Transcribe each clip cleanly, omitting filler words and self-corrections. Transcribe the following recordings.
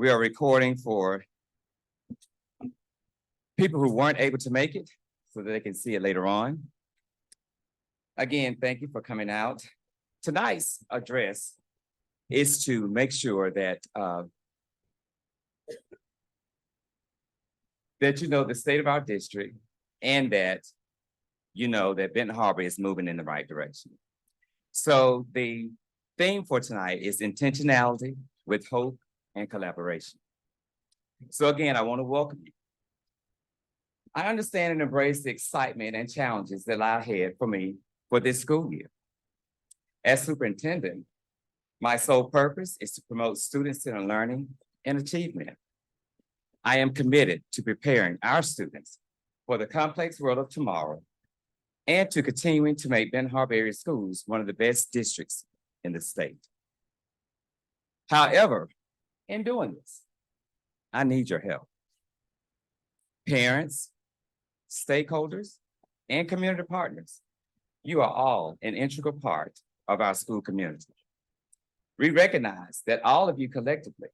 We are recording for people who weren't able to make it so that they can see it later on. Again, thank you for coming out. Tonight's address is to make sure that that you know the state of our district and that you know that Benton Harbor is moving in the right direction. So the theme for tonight is intentionality with hope and collaboration. So again, I want to welcome you. I understand and embrace the excitement and challenges that lie ahead for me for this school year. As superintendent, my sole purpose is to promote student-centered learning and achievement. I am committed to preparing our students for the complex world of tomorrow and to continuing to make Benton Harbor area schools one of the best districts in the state. However, in doing this, I need your help. Parents, stakeholders, and community partners, you are all an integral part of our school community. We recognize that all of you collectively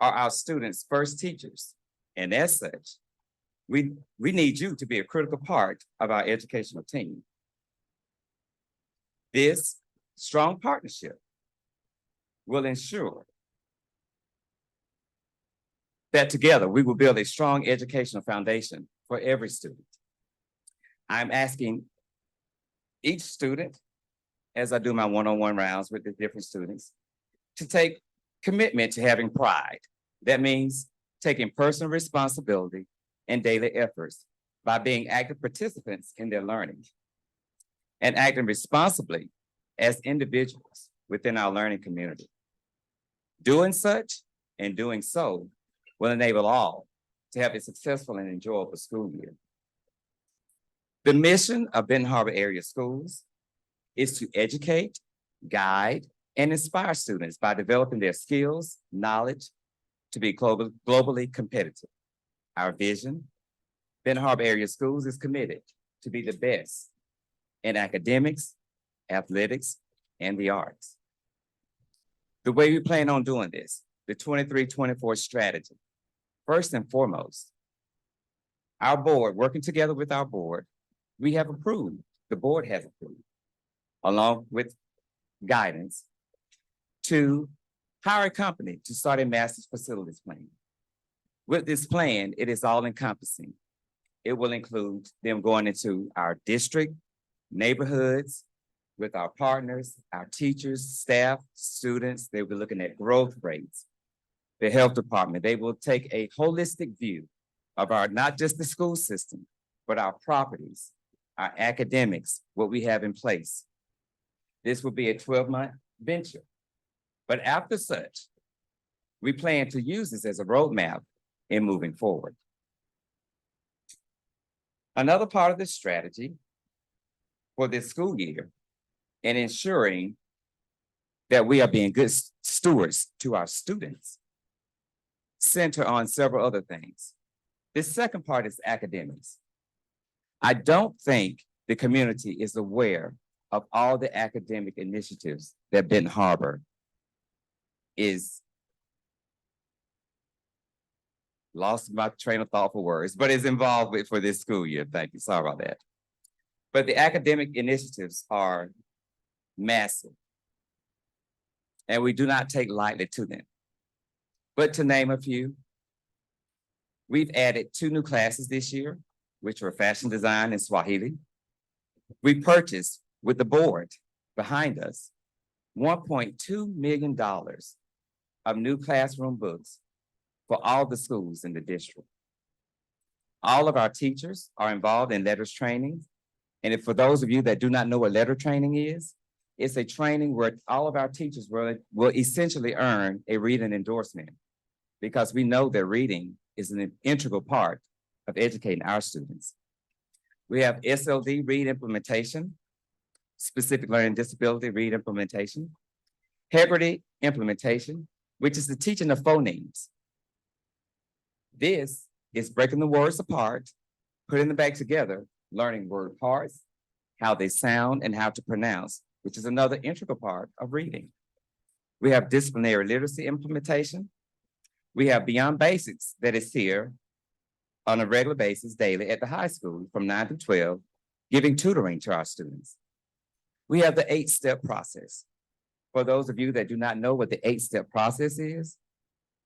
are our students' first teachers, and as such, we need you to be a critical part of our educational team. This strong partnership will ensure that together we will build a strong educational foundation for every student. I'm asking each student, as I do my one-on-one rounds with the different students, to take commitment to having pride. That means taking personal responsibility and daily efforts by being active participants in their learning and acting responsibly as individuals within our learning community. Doing such and doing so will enable all to have a successful and enjoyable school year. The mission of Benton Harbor area schools is to educate, guide, and inspire students by developing their skills, knowledge to be globally competitive. Our vision, Benton Harbor area schools is committed to be the best in academics, athletics, and the arts. The way we plan on doing this, the 23-24 strategy. First and foremost, our board, working together with our board, we have approved, the board has approved, along with guidance, to hire a company to start a master's facilities plan. With this plan, it is all encompassing. It will include them going into our district, neighborhoods, with our partners, our teachers, staff, students. They will be looking at growth rates. The health department, they will take a holistic view of our, not just the school system, but our properties, our academics, what we have in place. This will be a 12-month venture. But after such, we plan to use this as a roadmap in moving forward. Another part of the strategy for this school year and ensuring that we are being good stewards to our students center on several other things. This second part is academics. I don't think the community is aware of all the academic initiatives that Benton Harbor is lost my train of thought for words, but is involved with for this school year. Thank you, sorry about that. But the academic initiatives are massive, and we do not take lightly to them. But to name a few, we've added 2 new classes this year, which were fashion design and Swahili. We purchased, with the board behind us, $1.2 million of new classroom books for all the schools in the district. All of our teachers are involved in letters training. And if for those of you that do not know what letter training is, it's a training where all of our teachers will essentially earn a reading endorsement, because we know that reading is an integral part of educating our students. We have SLD read implementation, specific learning disability read implementation, Heggerty implementation, which is the teaching of phonemes. This is breaking the words apart, putting them back together, learning word parts, how they sound, and how to pronounce, which is another integral part of reading. We have disciplinary literacy implementation, We have Beyond Basics that is here on a regular basis daily at the high school from 9 to 12, giving tutoring to our students. We have the 8-step process. For those of you that do not know what the 8-step process is,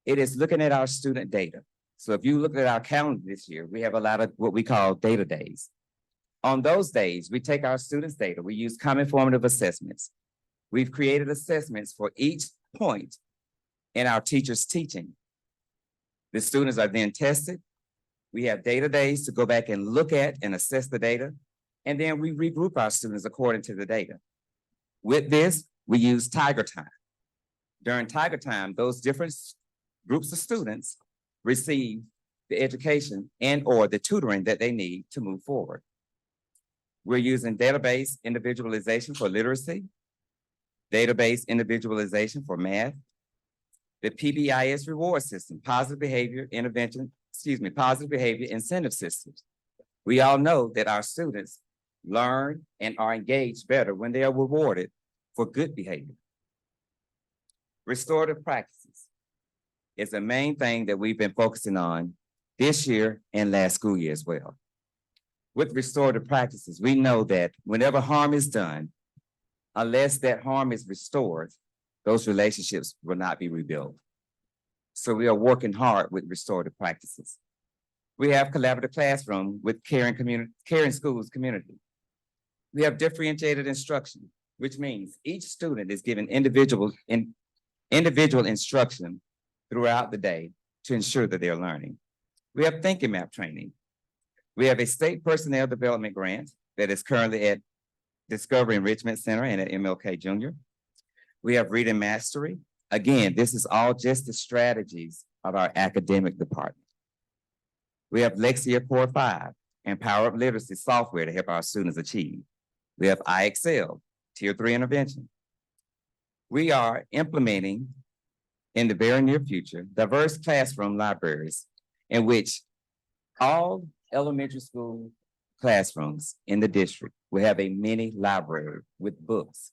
it is looking at our student data. So if you look at our calendar this year, we have a lot of what we call data days. On those days, we take our students' data, we use common formative assessments. We've created assessments for each point in our teachers' teaching. The students are then tested. We have data days to go back and look at and assess the data. And then we regroup our students according to the data. With this, we use Tiger Time. During Tiger Time, those different groups of students receive the education and or the tutoring that they need to move forward. We're using database individualization for literacy, database individualization for math, the PBIS reward system, positive behavior incentive systems. We all know that our students learn and are engaged better when they are rewarded for good behavior. Restorative practices is the main thing that we've been focusing on this year and last school year as well. With restorative practices, we know that whenever harm is done, unless that harm is restored, those relationships will not be rebuilt. So we are working hard with restorative practices. We have collaborative classroom with caring schools community. We have differentiated instruction, which means each student is given individual instruction throughout the day to ensure that they're learning. We have thinking map training. We have a state personnel development grant that is currently at Discovery Enrichment Center and at MLK Jr. We have reading mastery. Again, this is all just the strategies of our academic department. We have Lexia Core 5 and Power Up Literacy software to help our students achieve. We have IXL, Tier 3 intervention. We are implementing in the very near future diverse classroom libraries in which all elementary school classrooms in the district will have a mini library with books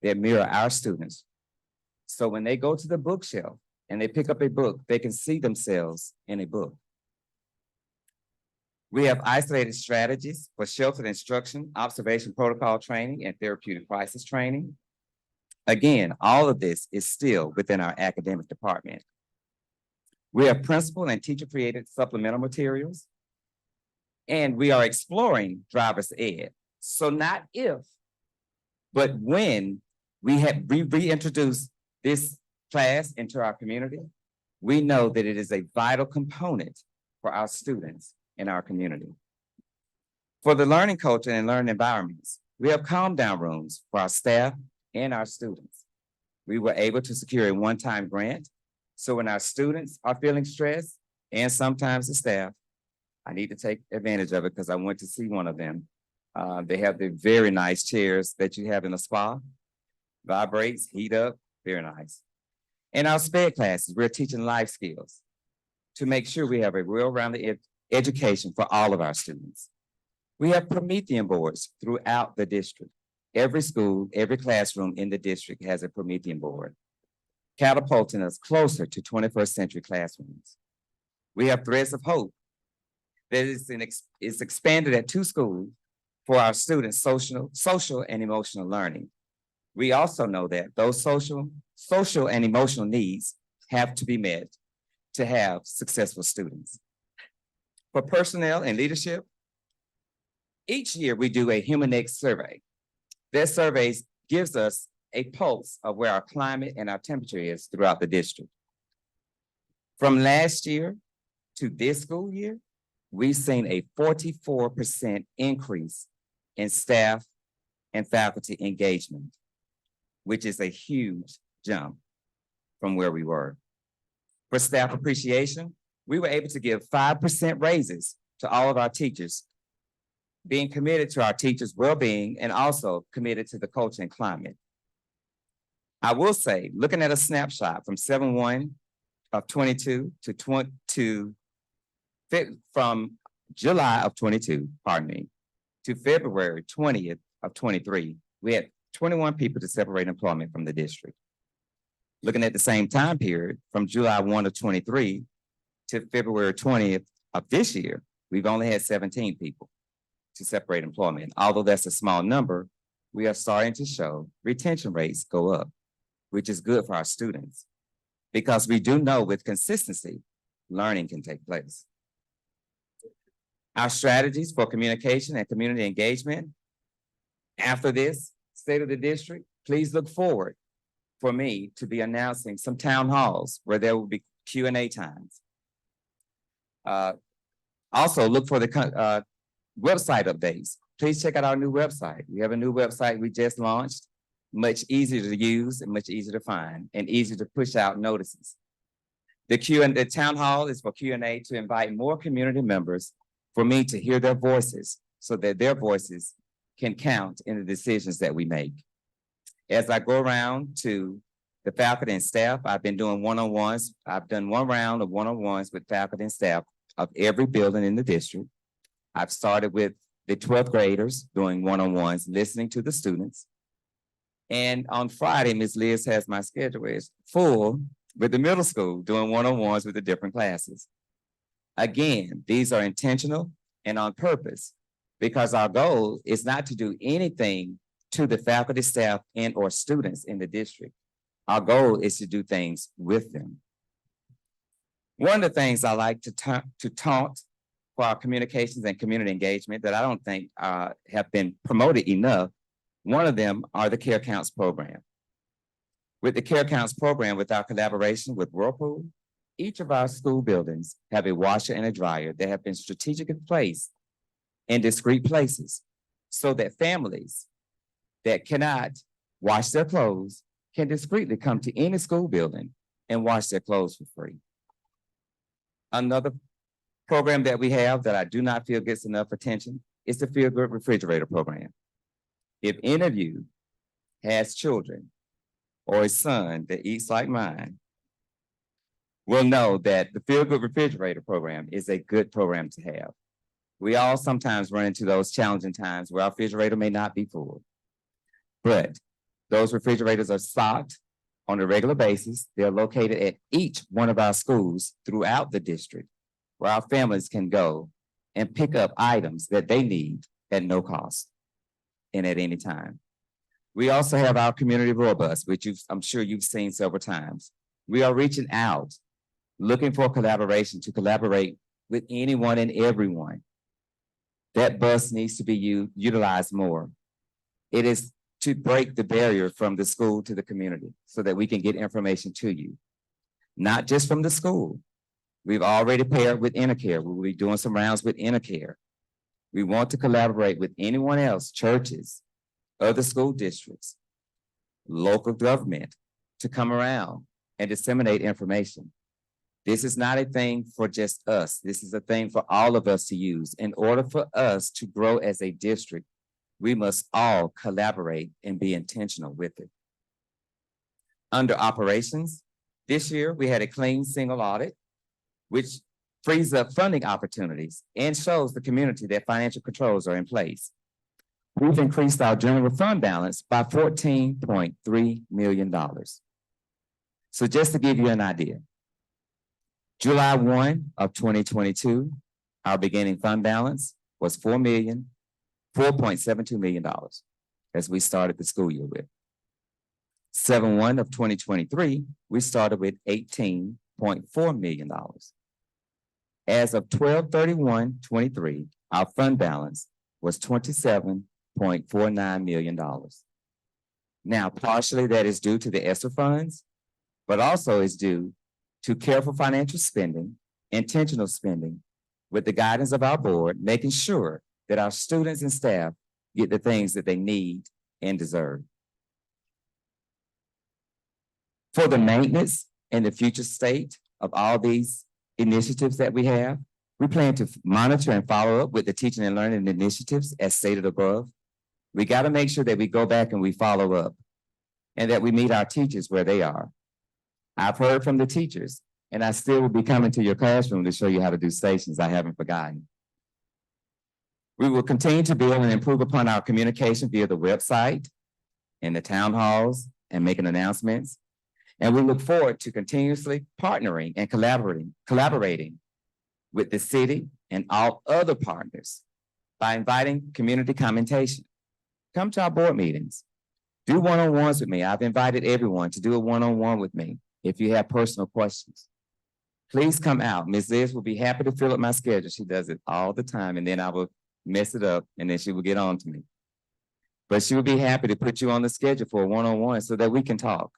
that mirror our students. So when they go to the bookshelf and they pick up a book, they can see themselves in a book. We have isolated strategies for sheltered instruction, observation protocol training, and therapeutic crisis training. Again, all of this is still within our academic department. We have principal and teacher-created supplemental materials, and we are exploring driver's ed. So not if, but when we reintroduce this class into our community, we know that it is a vital component for our students in our community. For the learning culture and learning environments, we have calm down rooms for our staff and our students. We were able to secure a one-time grant. So when our students are feeling stressed, and sometimes the staff, I need to take advantage of it because I went to see one of them. They have the very nice chairs that you have in a spa, vibrates, heat up, very nice. In our SPED classes, we're teaching life skills to make sure we have a well-rounded education for all of our students. We have Promethean boards throughout the district. Every school, every classroom in the district has a Promethean board, catapulting us closer to 21st century classrooms. We have Threads of Hope that is expanded at 2 schools for our students' social and emotional learning. We also know that those social and emotional needs have to be met to have successful students. For personnel and leadership, each year we do a HumanX survey. That survey gives us a pulse of where our climate and our temperature is throughout the district. From last year to this school year, we've seen a 44% increase in staff and faculty engagement, which is a huge jump from where we were. For staff appreciation, we were able to give 5% raises to all of our teachers, being committed to our teachers' well-being and also committed to the culture and climate. I will say, looking at a snapshot from 7/1 of 22 from July of 22, to February 20th of 23, we had 21 people to separate employment from the district. Looking at the same time period, from July 1 of 23 to February 20th of this year, we've only had 17 people to separate employment. Although that's a small number, we are starting to show retention rates go up, which is good for our students, because we do know with consistency, learning can take place. Our strategies for communication and community engagement. After this State of the District, please look forward for me to be announcing some town halls where there will be Q&A times. Also look for the website updates. Please check out our new website. We have a new website we just launched, much easier to use and much easier to find and easier to push out notices. The town hall is for Q&A to invite more community members for me to hear their voices so that their voices can count in the decisions that we make. As I go around to the faculty and staff, I've been doing one-on-ones. I've done one round of one-on-ones with faculty and staff of every building in the district. I've started with the 12th graders doing one-on-ones, listening to the students. And on Friday, Ms. Liz has my schedule is full with the middle school doing one-on-ones with the different classes. Again, these are intentional and on purpose because our goal is not to do anything to the faculty, staff, and or students in the district. Our goal is to do things with them. One of the things I like to taunt for our communications and community engagement that I don't think have been promoted enough, one of them are the Care Counts program. With the Care Counts program, with our collaboration with Whirlpool, each of our school buildings have a washer and a dryer that have been strategically placed in discrete places so that families that cannot wash their clothes can discreetly come to any school building and wash their clothes for free. Another program that we have that I do not feel gets enough attention is the Feel Good Refrigerator program. If any of you has children or a son that eats like mine, will know that the Feel Good Refrigerator program is a good program to have. We all sometimes run into those challenging times where our refrigerator may not be full. But those refrigerators are stocked on a regular basis. They're located at each one of our schools throughout the district where our families can go and pick up items that they need at no cost and at any time. We also have our community robust, which I'm sure you've seen several times. We are reaching out, looking for collaboration to collaborate with anyone and everyone. That bus needs to be utilized more. It is to break the barrier from the school to the community so that we can get information to you, not just from the school. We've already paired with Intercare. We will be doing some rounds with Intercare. We want to collaborate with anyone else, churches, other school districts, local government, to come around and disseminate information. This is not a thing for just us. This is a thing for all of us to use. In order for us to grow as a district, we must all collaborate and be intentional with it. Under operations, this year we had a clean single audit, which frees up funding opportunities and shows the community that financial controls are in place. We've increased our general fund balance by $14.3 million. So just to give you an idea, July 1 of 2022, our beginning fund balance was $4.72 million as we started the school year with. 7/1 of 2023, we started with $18.4 million. As of 12/31/23, our fund balance was $27.49 million. Now, partially that is due to the ESSER funds, but also is due to careful financial spending, intentional spending, with the guidance of our board, making sure that our students and staff get the things that they need and deserve. For the maintenance and the future state of all these initiatives that we have, we plan to monitor and follow up with the teaching and learning initiatives as stated above. We got to make sure that we go back and we follow up and that we meet our teachers where they are. I've heard from the teachers, and I still will be coming to your classroom to show you how to do stations. I haven't forgotten. We will continue to build and improve upon our communication via the website and the town halls and making announcements. And we look forward to continuously partnering and collaborating with the city and all other partners by inviting community commentation. Come to our board meetings. Do one-on-ones with me. I've invited everyone to do a one-on-one with me if you have personal questions. Please come out. Ms. Liz will be happy to fill up my schedule. She does it all the time, and then I will mess it up, and then she will get on to me. But she will be happy to put you on the schedule for a one-on-one so that we can talk.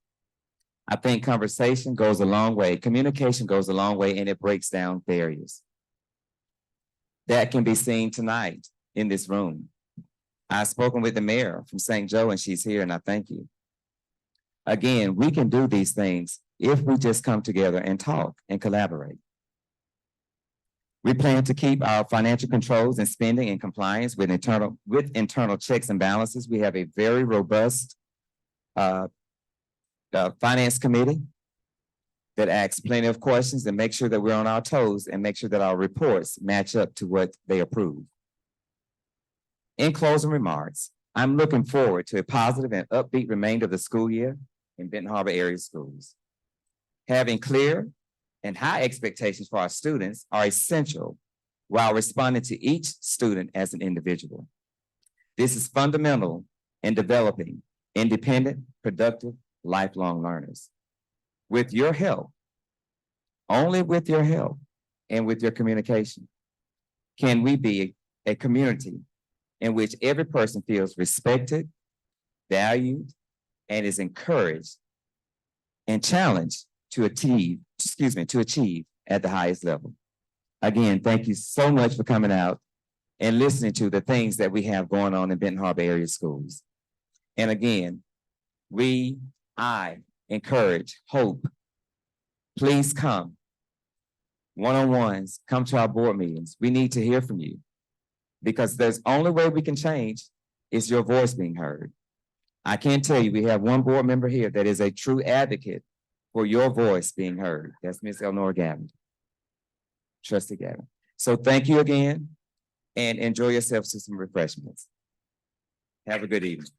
I think conversation goes a long way. Communication goes a long way, and it breaks down barriers. That can be seen tonight in this room. I've spoken with the mayor from St. Joe, and she's here, and I thank you. Again, we can do these things if we just come together and talk and collaborate. We plan to keep our financial controls and spending in compliance with internal checks and balances. We have a very robust finance committee that asks plenty of questions and make sure that we're on our toes and make sure that our reports match up to what they approve. In closing remarks, I'm looking forward to a positive and upbeat remainder of the school year in Benton Harbor area schools. Having clear and high expectations for our students are essential while responding to each student as an individual. This is fundamental in developing independent, productive, lifelong learners. With your help, only with your help and with your communication, can we be a community in which every person feels respected, valued, and is encouraged and challenged to achieve at the highest level. Again, thank you so much for coming out and listening to the things that we have going on in Benton Harbor area schools. And again, I encourage, hope, please come. One-on-ones, come to our board meetings. We need to hear from you because there's only way we can change is your voice being heard. I can tell you, we have one board member here that is a true advocate for your voice being heard. That's Ms. Elnora Gavin, Trustee Gavin. So thank you again and enjoy yourselves to some refreshments. Have a good evening.